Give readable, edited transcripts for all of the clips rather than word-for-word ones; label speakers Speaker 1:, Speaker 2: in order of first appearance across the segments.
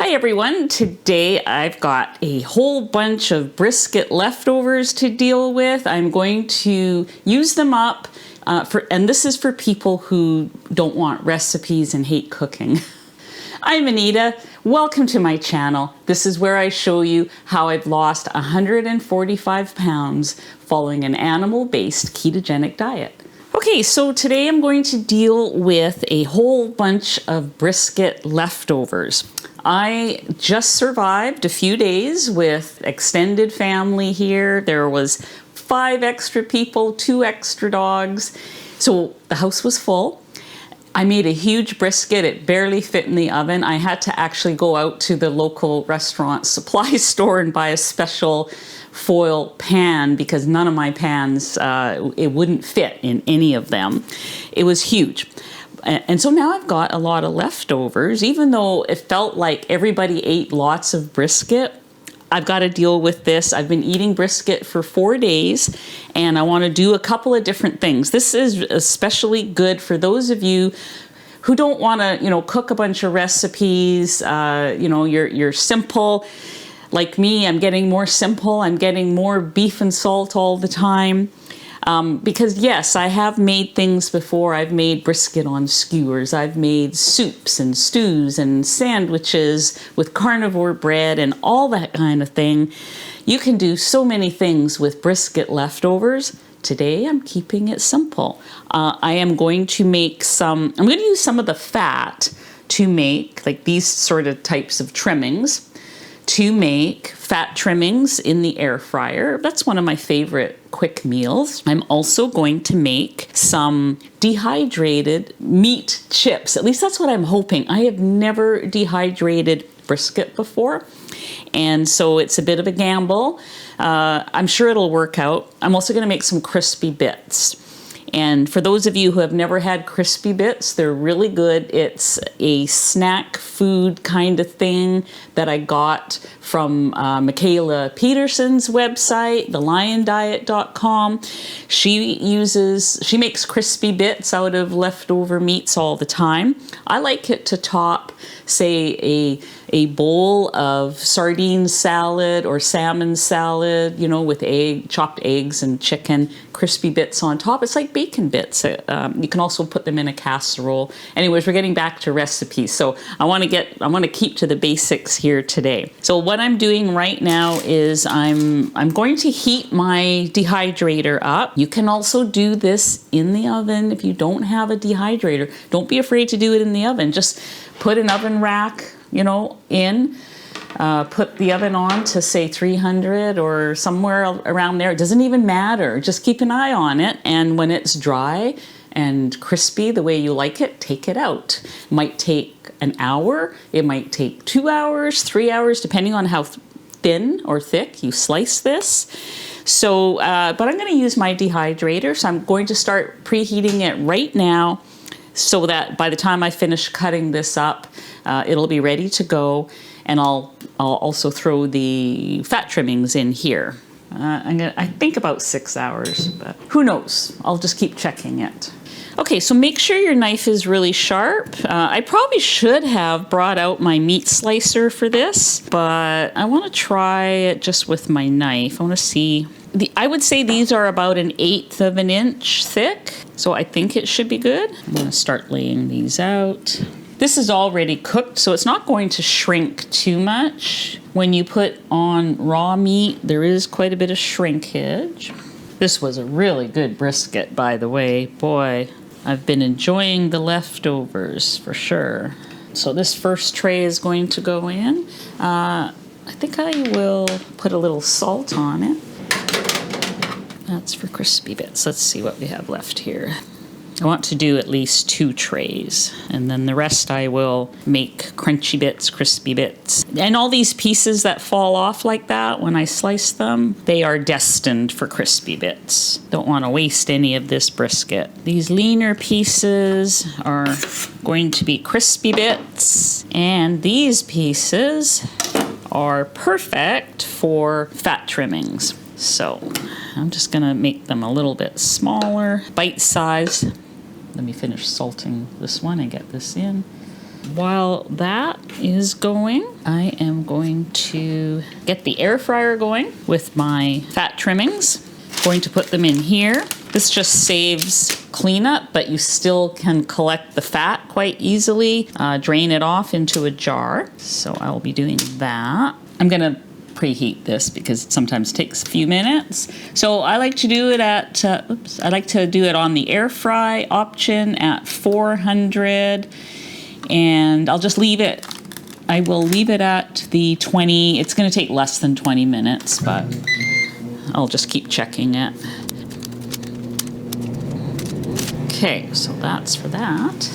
Speaker 1: Hi everyone, today I've got a whole bunch of brisket leftovers to deal with. I'm going to use them up and this is for people who don't want recipes and hate cooking. I'm Anita, welcome to my channel. This is where I show you how I've lost 145 pounds following an animal-based ketogenic diet. Okay, so today I'm going to deal with a whole bunch of brisket leftovers. I just survived a few days with extended family here. There was 5 extra people, 2 extra dogs. So the house was full. I made a huge brisket. It barely fit in the oven. I had to actually go out to the local restaurant supply store and buy a special foil pan because none of my pans, it wouldn't fit in any of them. It was huge. And so now I've got a lot of leftovers. Even though it felt like everybody ate lots of brisket, I've got to deal with this. I've been eating brisket for 4 days and I want to do a couple of different things. This is especially good for those of you who don't want to, cook a bunch of recipes. You're simple. Like me, I'm getting more simple. I'm getting more beef and salt all the time. Because yes, I have made things before. I've made brisket on skewers. I've made soups and stews and sandwiches with carnivore bread and all that kind of thing. You can do so many things with brisket leftovers. Today, I'm keeping it simple. I am going to make I'm going to use some of the fat to make like these sort of types of trimmings, to make fat trimmings in the air fryer. That's one of my favorite quick meals. I'm also going to make some dehydrated meat chips. At least that's what I'm hoping. I have never dehydrated brisket before, and so it's a bit of a gamble. I'm sure it'll work out. I'm also going to make some crispy bits. And for those of you who have never had crispy bits, they're really good. It's a snack food kind of thing that I got from Michaela Peterson's website, theliondiet.com. She makes crispy bits out of leftover meats all the time. I like it to top, say, a bowl of sardine salad or salmon salad, with chopped eggs and chicken, crispy bits on top. It's like bacon bits. You can also put them in a casserole. Anyways, we're getting back to recipes. So I want to keep to the basics here today. So what I'm doing right now is I'm going to heat my dehydrator up. You can also do this in the oven if you don't have a dehydrator. Don't be afraid to do it in the oven. Just put an oven rack, in. Put the oven on to say 300 or somewhere around there. It doesn't even matter. Just keep an eye on it. And when it's dry and crispy the way you like it, take it out. It might take an hour. It might take 2 hours, 3 hours, depending on how thin or thick you slice this. So, but I'm going to use my dehydrator. So I'm going to start preheating it right now so that by the time I finish cutting this up, it'll be ready to go. And I'll also throw the fat trimmings in here. I think about 6 hours, but who knows? I'll just keep checking it. Okay, so make sure your knife is really sharp. I probably should have brought out my meat slicer for this, but I want to try it just with my knife. I want to see. I would say these are about 1/8 of an inch thick, so I think it should be good. I'm going to start laying these out. This is already cooked, so it's not going to shrink too much. When you put on raw meat, there is quite a bit of shrinkage. This was a really good brisket, by the way. Boy, I've been enjoying the leftovers for sure. So this first tray is going to go in. I think I will put a little salt on it. That's for crispy bits. Let's see what we have left here. I want to do at least 2 trays, and then the rest I will make crunchy bits, crispy bits. And all these pieces that fall off like that when I slice them, they are destined for crispy bits. Don't want to waste any of this brisket. These leaner pieces are going to be crispy bits, and these pieces are perfect for fat trimmings. So I'm just going to make them a little bit smaller, bite size. Let me finish salting this one and get this in. while that is going, I am going to get the air fryer going with my fat trimmings. Going to put them in here. This just saves cleanup, but you still can collect the fat quite easily. Drain it off into a jar. So I'll be doing that. I'm gonna preheat this because it sometimes takes a few minutes. So I like to do it at, I like to do it on the air fry option at 400, and I'll just leave it. I will leave it at the 20. It's gonna take less than 20 minutes, but I'll just keep checking it. Okay, so that's for that.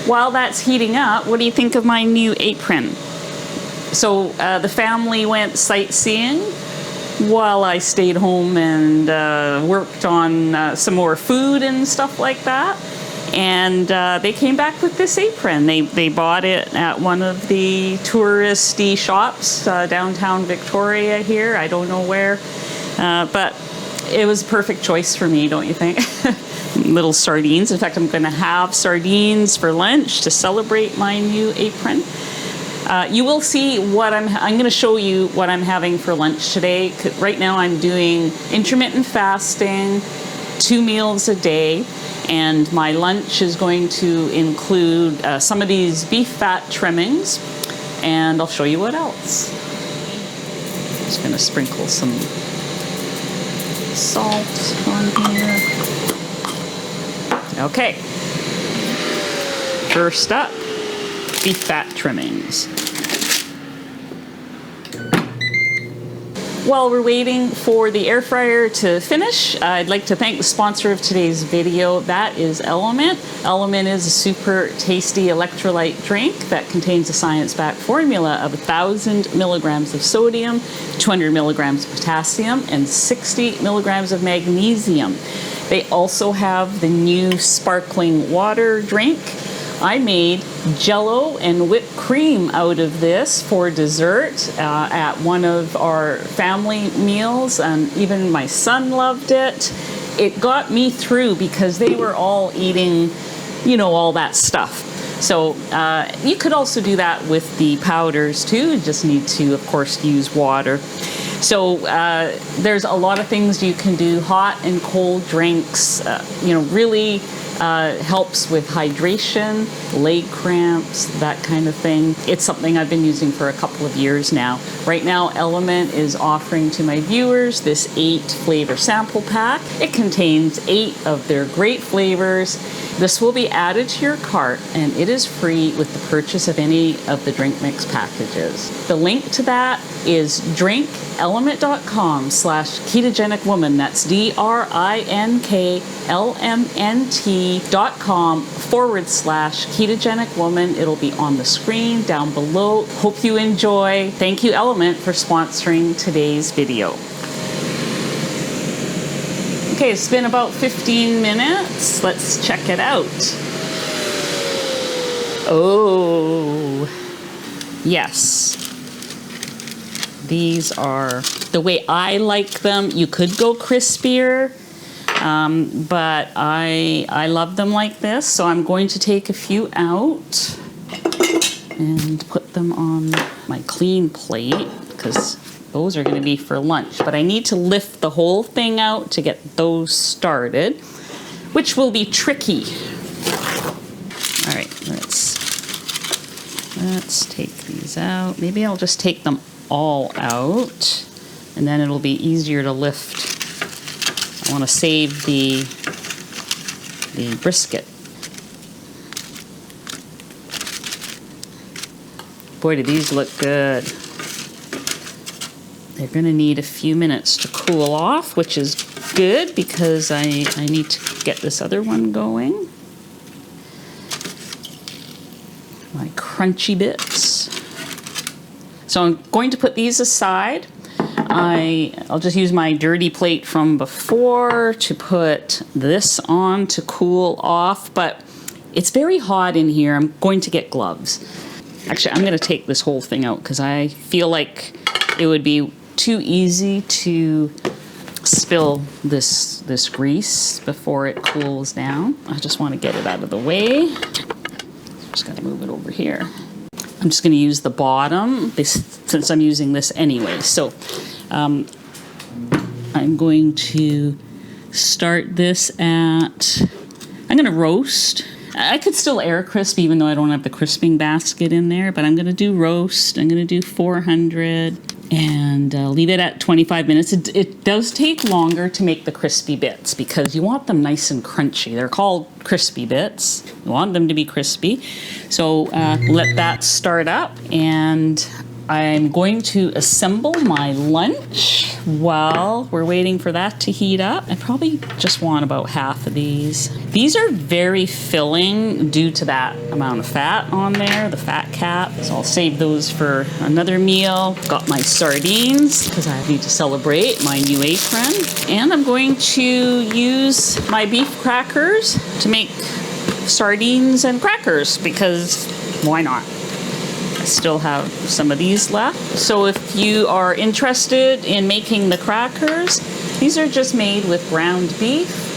Speaker 1: While that's heating up, what do you think of my new apron? So the family went sightseeing while I stayed home and worked on some more food and stuff like that. And they came back with this apron. They bought it at one of the touristy shops downtown Victoria here. I don't know where, but it was a perfect choice for me, don't you think? Little sardines. In fact, I'm going to have sardines for lunch to celebrate my new apron. You will see what I'm going to show you what I'm having for lunch today. Right now I'm doing intermittent fasting, 2 meals a day. And my lunch is going to include some of these beef fat trimmings, and I'll show you what else. Just going to sprinkle some salt on here. Okay. First up, beef fat trimmings. While we're waiting for the air fryer to finish, I'd like to thank the sponsor of today's video. That is Element. Element is a super tasty electrolyte drink that contains a science-backed formula of 1,000 milligrams of sodium, 200 milligrams of potassium, and 60 milligrams of magnesium. They also have the new sparkling water drink. I made Jell-O and whipped cream out of this for dessert at one of our family meals, and even my son loved it. It got me through because they were all eating, you know, all that stuff. So you could also do that with the powders too. You just need to, of course, use water. So there's a lot of things you can do, hot and cold drinks, you know, really helps with hydration, leg cramps, that kind of thing. It's something I've been using for a couple of years now. Right now, Element is offering to my viewers this 8 flavor sample pack. It contains 8 of their great flavors. This will be added to your cart, and it is free with the purchase of any of the drink mix packages. The link to that is drinkelement.com/ketogenic woman. That's DRINKLMNT.com/ketogenic woman. It'll be on the screen down below. Hope you enjoy. Thank you, Element, for sponsoring today's video. Okay, it's been about 15 minutes. Let's check it out. Oh, yes. These are the way I like them. You could go crispier, but I love them like this. So I'm going to take a few out and put them on my clean plate because those are going to be for lunch. But I need to lift the whole thing out to get those started, which will be tricky. All right, let's take these out. Maybe I'll just take them all out, and then it'll be easier to lift. I want to save the brisket. Boy, do these look good. They're going to need a few minutes to cool off, which is good because I need to get this other one going. My crunchy bits. So I'm going to put these aside. I'll just use my dirty plate from before to put this on to cool off, but it's very hot in here. I'm going to get gloves. Actually, I'm going to take this whole thing out because I feel like it would be too easy to spill this grease before it cools down. I just want to get it out of the way. Just going to move it over here. I'm just going to use the bottom since I'm using this anyway. So I'm going to start this at, I'm going to roast. I could still air crisp even though I don't have the crisping basket in there, but I'm going to do roast. I'm going to do 400 and leave it at 25 minutes. It does take longer to make the crispy bits because you want them nice and crunchy. They're called crispy bits. You want them to be crispy. So let that start up, and I'm going to assemble my lunch while we're waiting for that to heat up. I probably just want about half of these. These are very filling due to that amount of fat on there, the fat cap. So I'll save those for another meal. Got my sardines because I need to celebrate my new apron. And I'm going to use my beef crackers to make sardines and crackers because why not? I still have some of these left. So if you are interested in making the crackers, these are just made with ground beef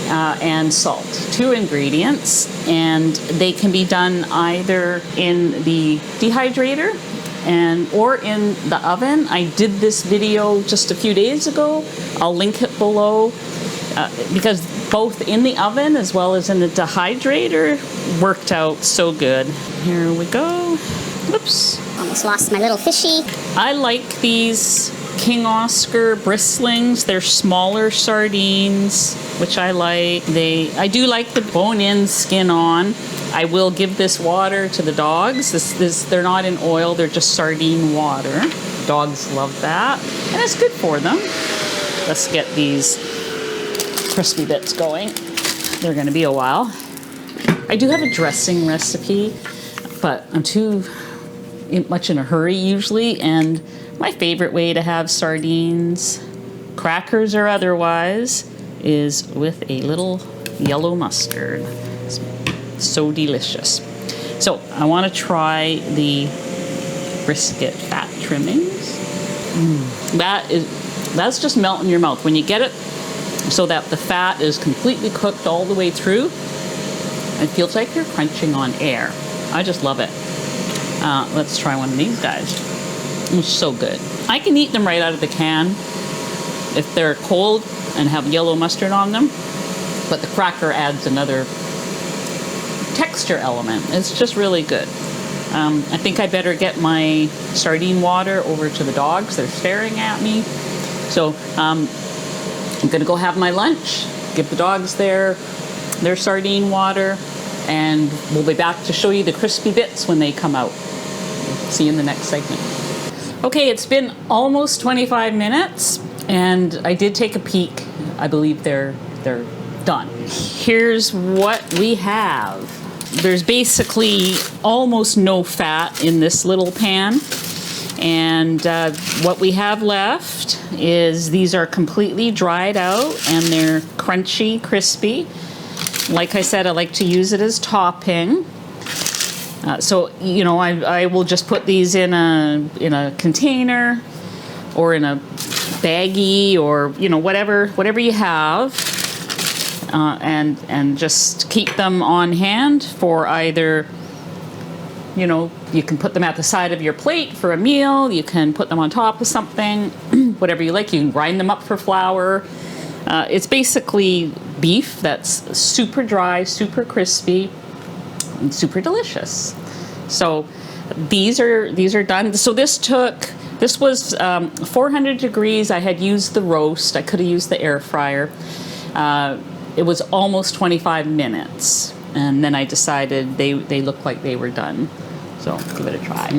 Speaker 1: and salt, 2 ingredients, and they can be done either in the dehydrator or in the oven. I did this video just a few days ago. I'll link it below because both in the oven as well as in the dehydrator worked out so good. Here we go. Oops.
Speaker 2: Almost lost my little fishy.
Speaker 1: I like these King Oscar bristlings. They're smaller sardines, which I like. I do like the bone-in, skin-on. I will give this water to the dogs. They're not in oil. They're just sardine water. Dogs love that, and it's good for them. Let's get these crispy bits going. They're going to be a while. I do have a dressing recipe, but I'm too much in a hurry usually, and my favorite way to have sardines, crackers or otherwise, is with a little yellow mustard. It's so delicious. So I want to try the brisket fat trimmings. That's just melt in your mouth when you get it, so that the fat is completely cooked all the way through. It feels like you're crunching on air. I just love it. Let's try one of these guys. It's so good. I can eat them right out of the can if they're cold and have yellow mustard on them, but the cracker adds another texture element. It's just really good. I think I better get my sardine water over to the dogs. They're staring at me. So I'm gonna go have my lunch, give the dogs their sardine water, and we'll be back to show you the crispy bits when they come out. See you in the next segment. Okay, it's been almost 25 minutes, and I did take a peek. I believe they're done. Here's what we have. There's basically almost no fat in this little pan, and what we have left is these are completely dried out, and they're crunchy, crispy. Like I said, I like to use it as topping. So, you know, I will just put these in a container or in a baggie, or, you know, whatever you have, and just keep them on hand for either, you know, you can put them at the side of your plate for a meal, you can put them on top of something, whatever you like. You can grind them up for flour. It's basically beef that's super dry, super crispy, and super delicious. So these are done. So this was 400 degrees. I had used the roast. I could have used the air fryer. It was almost 25 minutes, and then I decided they looked like they were done. So give it a try.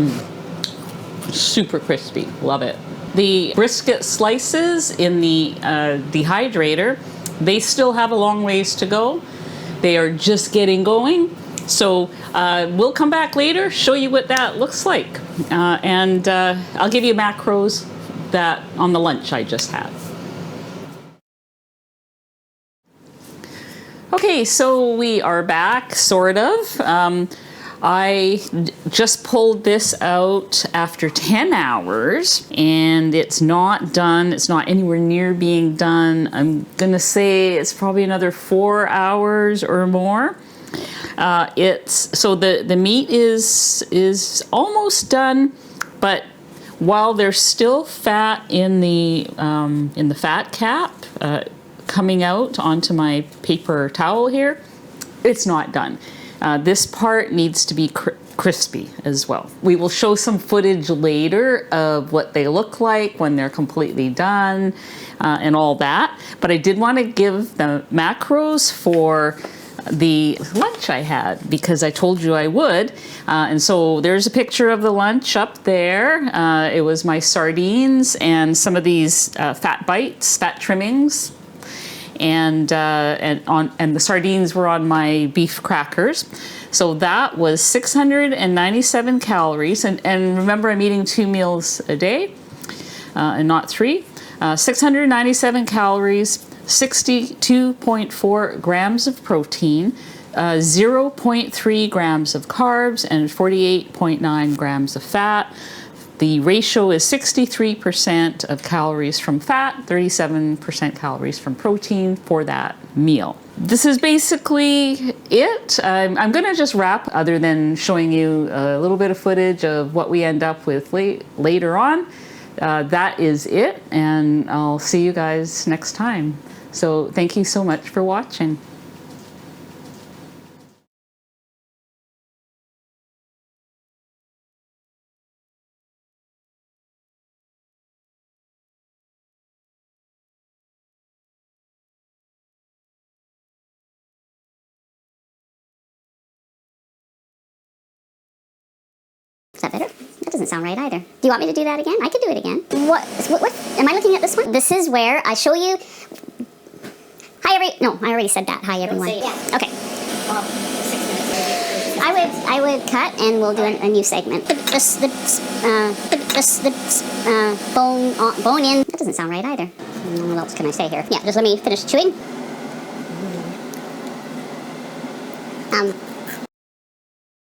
Speaker 1: Super crispy. Love it. The brisket slices in the dehydrator, they still have a long ways to go. They are just getting going. So we'll come back later, show you what that looks like. And I'll give you macros that on the lunch I just had. Okay, so we are back, sort of. I just pulled this out after 10 hours and it's not done. It's not anywhere near being done. I'm gonna say it's probably another 4 hours or more. So the meat is almost done, but while there's still fat in the fat cap coming out onto my paper towel here, it's not done. This part needs to be crispy as well. We will show some footage later of what they look like when they're completely done and all that. But I did want to give the macros for the lunch I had because I told you I would. And so there's a picture of the lunch up there. It was my sardines and some of these fat bites, fat trimmings. And the sardines were on my beef crackers. So that was 697 calories. And remember, I'm eating 2 meals a day and not 3. 697 calories, 62.4 grams of protein, 0.3 grams of carbs, and 48.9 grams of fat. The ratio is 63% of calories from fat, 37% calories from protein for that meal. This is basically it. I'm going to just wrap, other than showing you a little bit of footage of what we end up with later on. That is it, and I'll see you guys next time. So thank you so much for watching.
Speaker 2: Is that better? That doesn't sound right either. Do you want me to do that again? I could do it again. What? Am I looking at this one? This is where I show you. No, I already said that. Hi, everyone. Yeah. Okay. Well, 6 minutes. I would cut, and we'll do a new segment. Bone in. That doesn't sound right either. What else can I say here? Yeah, just let me finish chewing.